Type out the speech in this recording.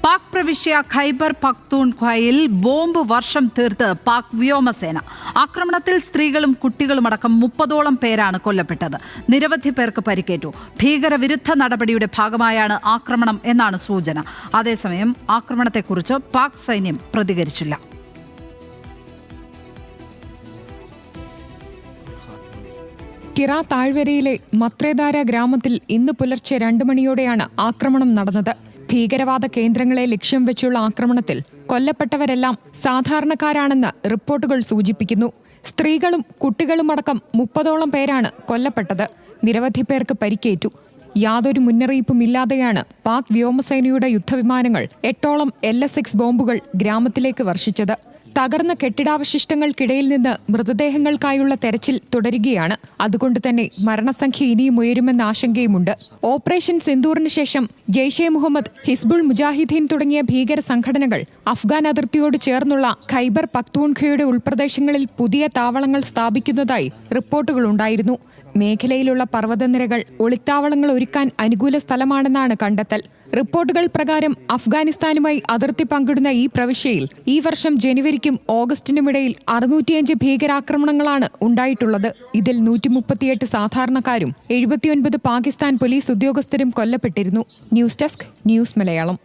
പാക് പ്രവിശ്യ ഖൈബർ പഖ്തൂൺഖ്വയിൽ ബോംബ് വർഷം തീർത്ത് പാക് വ്യോമസേന. ആക്രമണത്തിൽ സ്ത്രീകളും കുട്ടികളുമടക്കം 30ഓളം പേരാണ് കൊല്ലപ്പെട്ടത്. നിരവധി പേർക്ക് പരിക്കേറ്റു. ഭീകരവിരുദ്ധ നടപടിയുടെ ഭാഗമായാണ് ആക്രമണം എന്നാണ് സൂചന. അതേസമയം ആക്രമണത്തെക്കുറിച്ച് പാക് സൈന്യം പ്രതികരിച്ചില്ല. കിറ താഴ്വരയിലെ മത്രേദാര ഗ്രാമത്തിൽ ഇന്ന് പുലർച്ചെ 2 മണിയോടെയാണ് ആക്രമണം നടന്നത്. ഭീകരവാദ കേന്ദ്രങ്ങളെ ലക്ഷ്യം വെച്ചുള്ള ആക്രമണത്തിൽ കൊല്ലപ്പെട്ടവരെല്ലാം സാധാരണക്കാരാണെന്ന് റിപ്പോർട്ടുകൾ സൂചിപ്പിക്കുന്നു. സ്ത്രീകളും കുട്ടികളുമടക്കം 30ഓളം പേരാണ് കൊല്ലപ്പെട്ടത്. നിരവധി പേർക്ക് പരിക്കേറ്റു. യാതൊരു മുന്നറിയിപ്പുമില്ലാതെയാണ് പാക് വ്യോമസേനയുടെ യുദ്ധവിമാനങ്ങൾ 8ഓളം LS-6 ബോംബുകൾ ഗ്രാമത്തിലേക്ക് വർഷിച്ചത്. തകർന്ന കെട്ടിടാവശിഷ്ടങ്ങൾക്കിടയിൽ നിന്ന് മൃതദേഹങ്ങൾക്കായുള്ള തെരച്ചിൽ തുടരുകയാണ്. അതുകൊണ്ട് തന്നെ മരണസംഖ്യ ഇനിയും ഉയരുമെന്ന ആശങ്കയുമുണ്ട്. ഓപ്പറേഷൻ സിന്ദൂറിന് ശേഷം ജെയ്ഷെ മുഹമ്മദ്, ഹിസ്ബുൾ മുജാഹിദ്ദീൻ തുടങ്ങിയ ഭീകര സംഘടനകൾ അഫ്ഗാൻ അതിർത്തിയോട് ചേർന്നുള്ള ഖൈബർ പഖ്തൂൺഖ്വയുടെ ഉൾപ്രദേശങ്ങളിൽ പുതിയ താവളങ്ങൾ സ്ഥാപിക്കുന്നതായി റിപ്പോർട്ടുകളുണ്ടായിരുന്നു. മേഖലയിലുള്ള പർവ്വതനിരകൾ ഒളിത്താവളങ്ങൾ ഒരുക്കാൻ അനുകൂല സ്ഥലമാണെന്നാണ് കണ്ടെത്തൽ. റിപ്പോർട്ടുകൾ പ്രകാരം അഫ്ഗാനിസ്ഥാനുമായി അതിർത്തി പങ്കിടുന്ന ഈ പ്രവിശ്യയിൽ ഈ വർഷം ജനുവരിക്കും ഓഗസ്റ്റിനുമിടയിൽ 605 ഭീകരാക്രമണങ്ങളാണ് ഉണ്ടായിട്ടുള്ളത്. ഇതിൽ 138 സാധാരണക്കാരും 79 പാകിസ്ഥാൻ പോലീസ് ഉദ്യോഗസ്ഥരും കൊല്ലപ്പെട്ടിരുന്നു. News desk, news Malayalam.